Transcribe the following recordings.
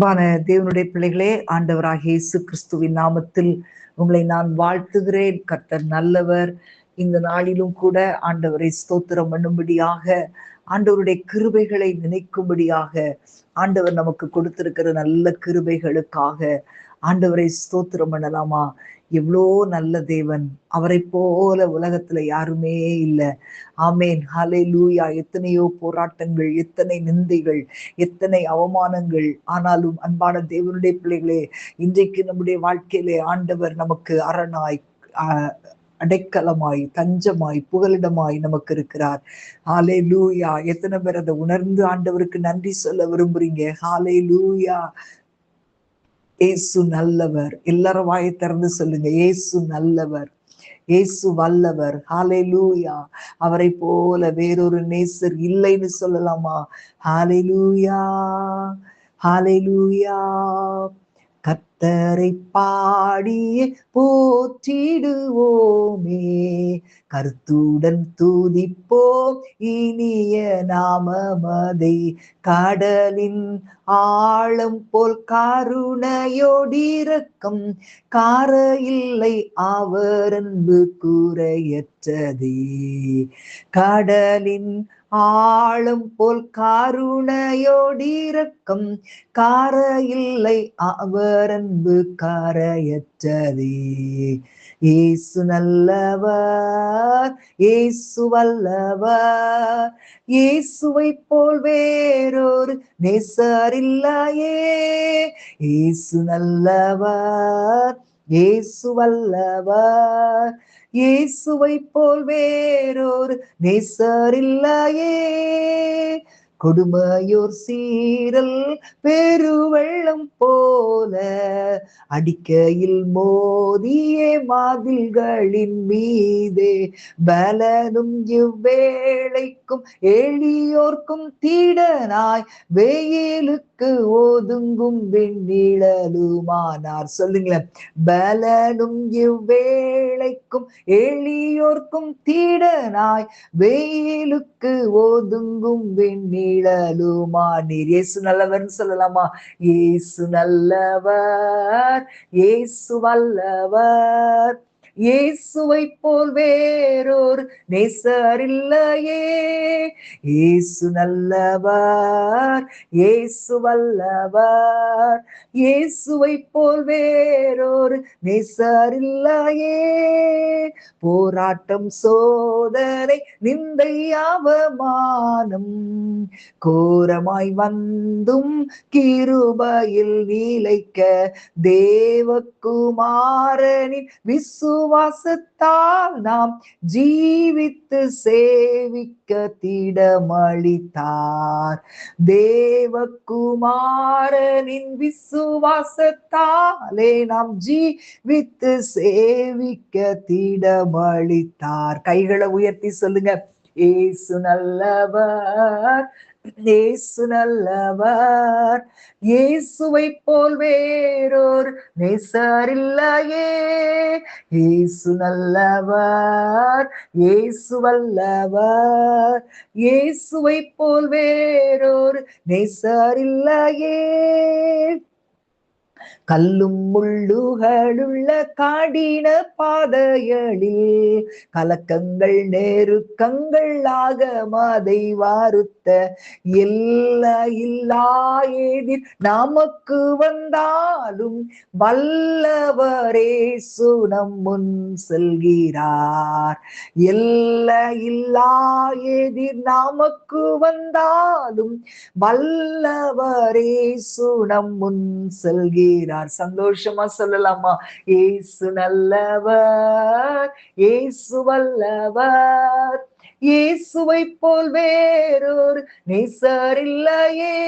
அன்பான தேவனுடைய பிள்ளைகளே, ஆண்டவராகிய இயேசு கிறிஸ்துவின் நாமத்தில் உங்களை நான் வாழ்த்துகிறேன். கர்த்தர் நல்லவர். இந்த நாளிலும் கூட ஆண்டவரை ஸ்தோத்திரம் பண்ணும்படியாக, ஆண்டவருடைய கிருபைகளை நினைக்கும்படியாக, ஆண்டவர் நமக்கு கொடுத்திருக்கிற நல்ல கிருபைகளுக்காக ஆண்டவரை ஸ்தோத்திரம் பண்ணலாமா? எவ்வளோ நல்ல தேவன். அவரை போல உலகத்துல யாருமே இல்லை. ஆமேன், ஹல்லேலூயா. எத்தனையோ போராட்டங்கள், எத்தனை நிந்தைகள், எத்தனை அவமானங்கள். ஆனாலும் அன்பான தேவனுடைய பிள்ளைகளே, இன்றைக்கு நம்முடைய வாழ்க்கையிலே ஆண்டவர் நமக்கு அரணாய், அடைக்கலமாய், தஞ்சமாய், புகலிடமாய் நமக்கு இருக்கிறார். ஹல்லேலூயா. எத்தனை பேர் அதை உணர்ந்து ஆண்டவருக்கு நன்றி சொல்ல விரும்புறீங்க? ஹல்லேலூயா. ஏசு நல்லவர். எல்லாரும் வாயை திறந்து சொல்லுங்க, ஏசு நல்லவர், ஏசு வல்லவர். ஹல்லேலூயா. அவரை போல வேறொரு நேசர் இல்லைன்னு சொல்லலாமா? ஹல்லேலூயா, ஹல்லேலூயா. கர்த்தரை பாடியே போற்றிடுவோமே, கருத்துடன் துதிப்போம் இனிய நாமமதை. கடலின் ஆழம் போல் கருணையோடிரக்கம் காரையில்லை, அவர் அன்பு கூரையற்றதே. கடலின் ஆழம் போல் கருணையோடிரக்கம் காரையில்லை, அவர் அன்பு காரையற்றதே. ஏசு நல்லவர், ஏசு வல்லவர், இயேசுவை போல் வேறொரு நேசர் இல்லையே. ஏசு நல்லவர், ஏசு வல்லவர், இயேசுவை போல் வேறொரு நேசர் இல்லையே. கொடுமையோர் சீரல் பெருவெள்ளம் போல அடிக்கையில் மோதியே மாதில்களின் மீதே, பலனும் இவ்வேளைக்கும் எளியோர்க்கும் தீடனாய், வெயிலுக்கு ஒதுங்கும் வெண்ணிழலுமானார். சொல்லுங்களேன், பலனும் இவ்வேளைக்கும் எளியோர்க்கும் தீடனாய், வெயிலுக்கு ஒதுங்கும் வெண்ணிழலுமானீர். இயேசு நல்லவர்னு சொல்லலாமா? இயேசு நல்லவர், இயேசு வல்லவர், இயேசுவை போல் வேறொரு நேசர் இல்லையே. இயேசு நல்லவர், இயேசு வல்லவர், இயேசுவை போல் வேறொரு நேசர் இல்லையே. போராட்டம், சோதனை, நிந்தை, அவமானம் கோரமாய் வந்தும் கிருபையில் நிலைக்க, தேவகுமாரனின் விசுவாசத்தால் நாம் ஜீவித்து சேவிக்க திடமளித்தார். தேவகுமாரனின் விசுவாசத்தாலே நாம் ஜீவித்து சேவிக்க திடமளித்தார். கைகளை உயர்த்தி சொல்லுங்க, ஏசு நல்லவர், இயேசு நல்லவர், இயேசுவை போல் வேறொரு நேசர் இல்லையே. இயேசு நல்லவர், இயேசு வல்லவர், இயேசுவை போல் வேறொரு நேசர் இல்லையே. கல்லும் முள்ளுகளுள்ள காடின பாதைகளில் கலக்கங்கள், நெருக்கங்கள், ஆகமதை வாருத்த இல்லா எதிர் நமக்கு வந்தாலும் வல்லவரேசு நம் முன் செல்கிறார். இல்லா எதிர் நமக்கு வந்தாலும் வல்லவரேசு நம் முன் செல்கிறார். சந்தோஷமா சொல்லலாமா? ஏசு நல்லவர், ஏசு வல்லவர், இயேசுவை போல் வேறொரு நேசர் இல்லையே.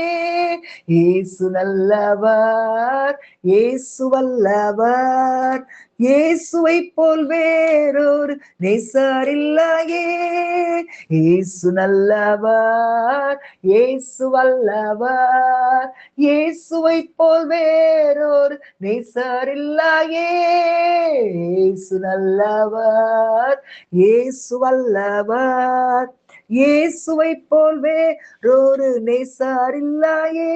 ஏசு நல்லவர், ஏசு வல்லவர், இயேசுவை போல் வேறொரு நேசர் இல்லையே. ஏசு நல்லவர், ஏசு வல்லவர், இயேசுவை போல் வேறொரு நேசர் இல்லையே. ஏசு நல்லவர், ஏசு வல்லவர், இயேசுவை போல் வேறொரு நேசர் இல்லையே.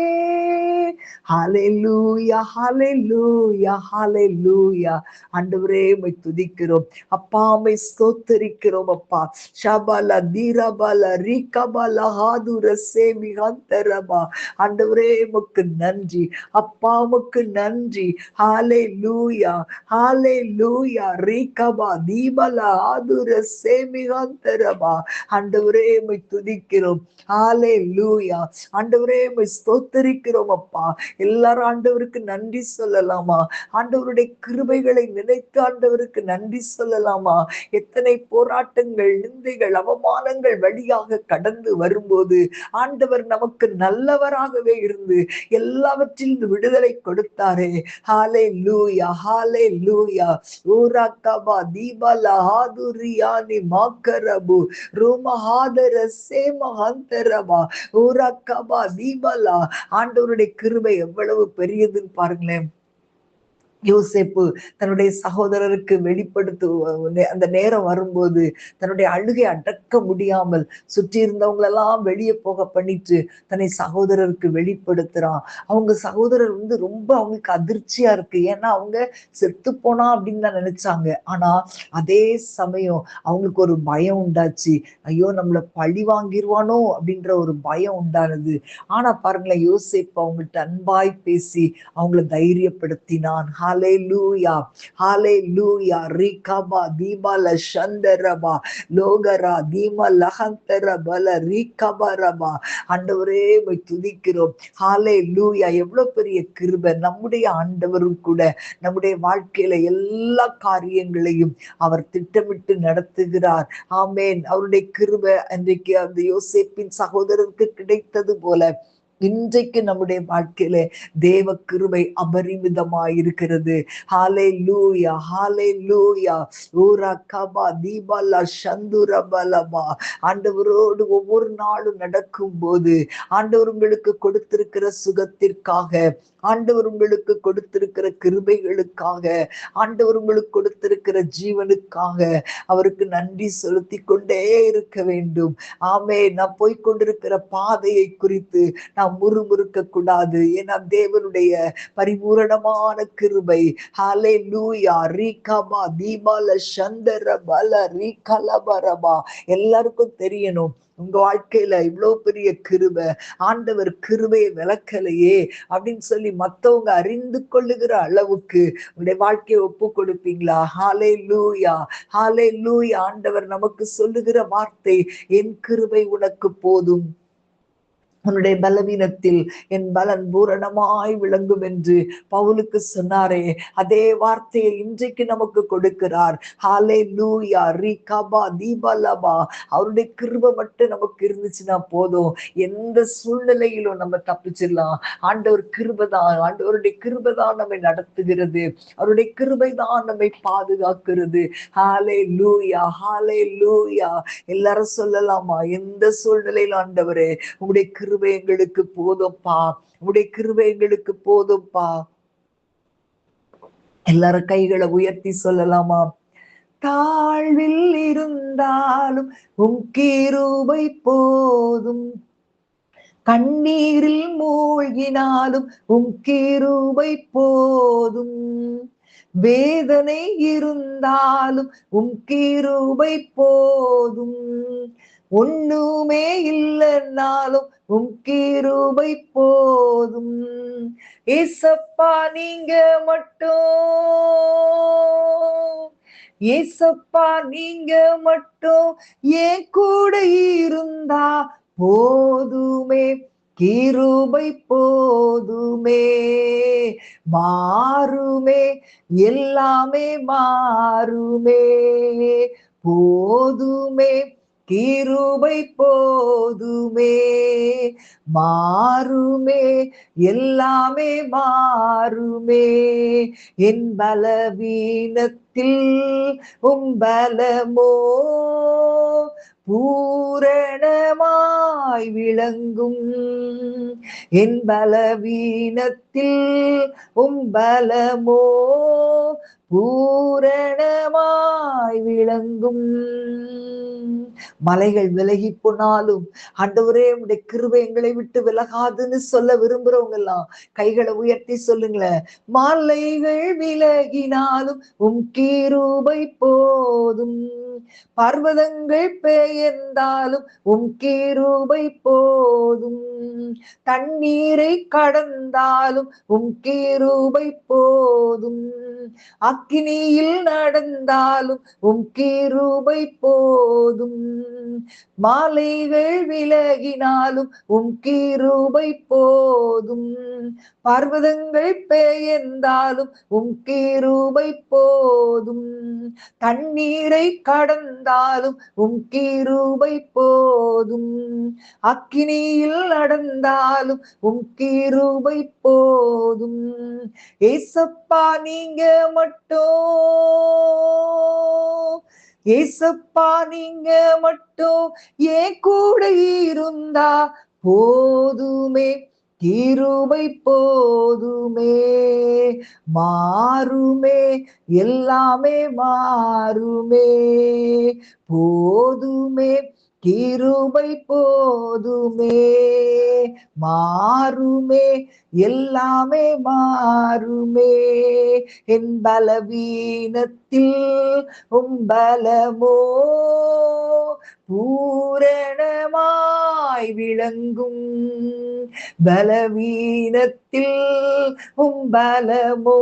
ஹalleluya ஹalleluya ஹalleluya. ஆண்டவரே உம்மை துதிக்கிறோம் அப்பா, உம்மை ஸ்தோத்திரிக்கிறோம் அப்பா. ஷபல தீரபல ரிகபல ஹாதுர சேமிகந்தரபா. ஆண்டவரே உமக்கு நன்றி அப்பா, உமக்கு நன்றி. ஹalleluya ஹalleluya ரிகபா தீபல ஆதுர சேமிகந்தரபா. ஆண்டவரே உம்மை துதிக்கிறோம். ஹalleluya. ஆண்டவரே உம்மை ஸ்தோத்திரிக்கிறோம் அப்பா. எல்லாரும் ஆண்டவருக்கு நன்றி சொல்லலாமா? ஆண்டவருடைய கிருபைகளை நினைத்து ஆண்டவருக்கு நன்றி சொல்லலாமா? எத்தனை போராட்டங்கள், நிந்தைகள், அவமானங்கள் வழியாக கடந்து வரும்போது ஆண்டவர் நமக்கு நல்லவராகவே இருந்து எல்லாவற்றிலும் விடுதலை கொடுத்தாரே. ஹalleluya ஹalleluya. ஊராக்கபா தீபலா ஆதுரியானி மாக்கரபு ரோமஹாதர சேமஹந்தரபா ஊராக்கபா தீபலா. ஆண்டவருடைய கிருபை எவ்வளவு பெரியதுன்னு பாருங்களேன். யோசேப்பு தன்னுடைய சகோதரருக்கு வெளிப்படுத்து அந்த நேரம் வரும்போது தன்னுடைய அழுகை அடக்க முடியாமல் சுற்றி இருந்தவங்களெல்லாம் வெளியே போக பண்ணிட்டு தன்னை சகோதரருக்கு வெளிப்படுத்துறான். அவங்க சகோதரர் ரொம்ப அவங்களுக்கு அதிர்ச்சியா இருக்கு. ஏன்னா அவங்க செத்து போனா அப்படின்னு தான் நினைச்சாங்க. ஆனா அதே சமயம் அவங்களுக்கு ஒரு பயம் உண்டாச்சு. ஐயோ, நம்மள பழி வாங்கிருவானோ அப்படின்ற ஒரு பயம் உண்டானது. ஆனா பாருங்களேன், யோசேப்பு அவங்கள்ட்ட அன்பாய் பேசி அவங்கள தைரியப்படுத்தினான். ஹalleluya ஹalleluya. ரிகபா தீபல சந்தரபா லோகரா தீம லஹந்தர பல ரிகபரபா. ஆண்டவரே உம்மை துதிக்கிறோம். ஹalleluya. எவ்வளவு பெரிய கிருபை. நம்முடைய ஆண்டவரும் கூட நம்முடைய வாழ்க்கையில எல்லா காரியங்களையும் அவர் திட்டமிட்டு நடத்துகிறார். ஆமேன். அவருடைய கிருபை அன்றைக்கு அந்த யோசேப்பின் சகோதரருக்கு கிடைத்தது போல இன்றைக்கு நம்முடைய வாழ்க்கையில தேவ கிருபை அபரிமிதமாயிருக்கிறது. ஹalleluya ஹalleluya. ஊரா கபா தீபலா சந்துரபலபா. ஆண்டவரோடு ஒவ்வொரு நாளும் நடக்கும் போது ஆண்டவர் உங்களுக்கு கொடுத்திருக்கிற சுகத்திற்காக, ஆண்டவர் உங்களுக்கு கொடுத்திருக்கிற கிருபைகளுக்காக, ஆண்டவர் உங்களுக்கு கொடுத்திருக்கிற ஜீவனுக்காக அவருக்கு நன்றி செலுத்தி கொண்டே இருக்க வேண்டும். ஆமே. நான் போய்கொண்டிருக்கிற பாதையை குறித்து நான் முறுமுறுக்க கூடாது. ஏன்னா தேவனுடைய பரிபூரணமான கிருபை. ஹalleluya ரிகபா தீபல சந்தர பல ரிகலபரபா. எல்லாருக்கும் தெரியணும், உங்க வாழ்க்கையில இவ்வளவு பெரிய கிருபை, ஆண்டவர் கிருபையை விளக்கலையே அப்படின்னு சொல்லி மத்தவங்க அறிந்து கொள்ளுகிற அளவுக்கு உங்களுடைய வாழ்க்கையை ஒப்பு கொடுப்பீங்களா? ஹalleluya ஹalleluya. ஆண்டவர் நமக்கு சொல்லுகிற வார்த்தை, என் கிருபை உனக்கு போதும், உன்னுடைய பலவீனத்தில் என் பலன் பூரணமாய் விளங்கும் என்று பவுலுக்கு சொன்னாரே, அதே வார்த்தையை இன்றைக்கு நமக்கு கொடுக்கிறார். ஹalleluya ரிகபா தீபலபா. அவருடைய கிருபை மட்டும் நமக்கு இருந்துச்சுன்னா போதும், எந்த சூழ்நிலையிலும் நம்ம தப்பிச்சிடலாம். ஆண்டவர் கிருபைதான், ஆண்டவருடைய கிருபைதான் நம்மை நடத்துகிறது, அவருடைய கிருபைதான் நம்மை பாதுகாக்கிறது. ஹalleluya ஹalleluya. எல்லாரும் சொல்லலாமா? எந்த சூழ்நிலையிலும் ஆண்டவரே உங்களுடைய கிருபை எங்களுக்கு போதும்பா, உடைய கிருபை எங்களுக்கு போதும்பா. எல்லாரும் கைகளை உயர்த்தி சொல்லலாமா? தாழ்வில் இருந்தாலும் உம் கிருபை போதும், கண்ணீரில் மூழ்கினாலும் உம் கிருபை போதும், வேதனை இருந்தாலும் உம் கிருபை போதும், ஒண்ணுமே இல்லைன்னாலும் உம் கிருபை போதும். ஏசப்பா நீங்க மட்டும், ஏசப்பா நீங்க மட்டும் என் கூட இருந்தா போதுமே, கிருபை போதுமே, மாறுமே எல்லாமே மாறுமே, போதுமே கிருபை போதுமே, மாறுமே எல்லாமே மாறுமே, என் பலவீனத்தில் உம் பலமோ பூரணமாயிருக்குமே, விளங்கும். என் பலவீனத்தில் பலமோ பூரணமாய் விளங்கும். மலைகள் விலகி போனாலும் ஆண்டவரே உடைய கிருபை எங்களை விட்டு விலகாதுன்னு சொல்ல விரும்புறவங்க எல்லாம் கைகளை உயர்த்தி சொல்லுங்களேன். மலைகள் விலகினாலும் கிருபை போதும். பர்வதங்கள் பெயர்ந்தாலும் கிருபை போதும். தண்ணீரை கடந்தாலும் கிருபை போதும். அக்கினியில் நடந்தாலும் கிருபை போதும். மாலைகள் விலகினாலும் கிருபை போதும். பர்வதங்கள் பெயர்ந்தாலும் கிருபை போதும். தண்ணீரை கடந்தாலும் கிருபை போதும். அக்கினியில் நடந்தாலும் கிருபை போதும். ஏசப்பா நீங்க மட்டும், ஏசப்பா நீங்க மட்டும் ஏன் கூட இருந்தா போதுமே, கிருபை போதுமே. மாறுமே, எல்லாமே மாறுமே, போதுமே, கிருபை போதுமே. மாறுமே, எல்லாமே மாறுமே. என் பலவீனத்தில் பலமோ பூரணமாய் விளங்கும். பலவீனத்தில் பலமோ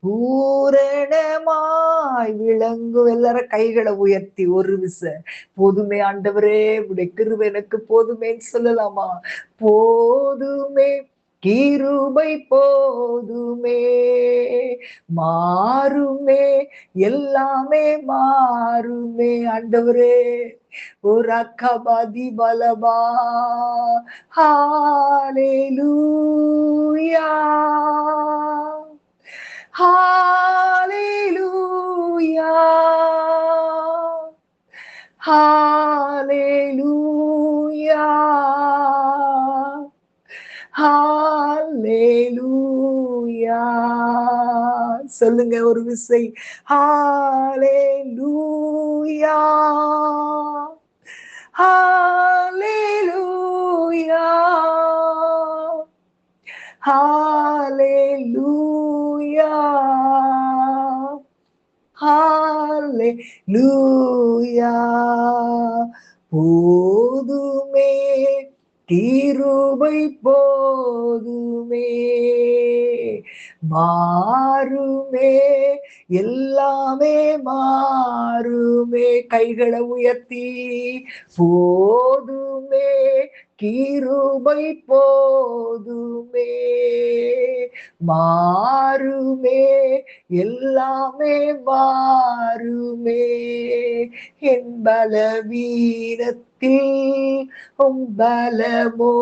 பூரணமாய் விளங்கும். எல்லாரும் கைகளை உயர்த்தி ஒரு விச போதுமே ஆண்டவரே உடைய கிருபை எனக்கு போதுமேன்னு சொல்லலாமா? போதுமே, கிருபை போதுமே. மாறுமே, எல்லாமே மாறுமே. ஆண்டவரே ஒரு அக்கபாதி பலபா. ஹalleluya, ஹalleluya, ஹalleluya, ஹalleluya. சொல்லுங்க ஒரு விசை. ஹalleluya, ஹalleluya, ஹalleluya, ஹalleluya. போதுமே, கிருபை போதுமே. மாறுமே, எல்லாமே மாறுமே. கைகளை உயர்த்தி போதுமே, கிருபை போதுமே. மாறுமே, எல்லாமே மாறுமே. என் பலவீனத்தில் பலமோ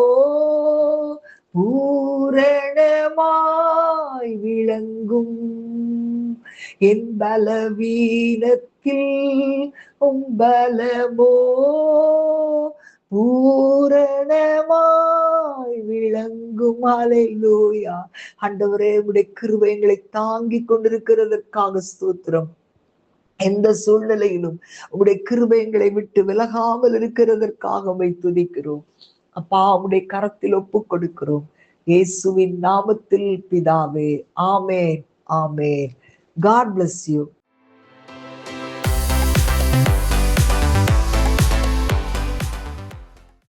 பூரணமாய் விளங்கும். என் பலவீனத்தில் பலமோ பூரணமாய் விளங்கும். ஹalleluya. ஆண்டவரே உம்முடைய கிருபை எங்களை தாங்கி கொண்டிருக்கிறதற்காக ஸ்தோத்திரம். எந்த சூழ்நிலையிலும் உம்முடைய கிருபை எங்களை விட்டு விலகாமல் இருக்கிறதற்காக உம்மை துதிக்கிறோம். அப்பா உம்முடைய கரத்தில் ஒப்பு கொடுக்கிறோம். இயேசுவின் நாமத்தில் பிதாவே, ஆமென், ஆமென். God bless you.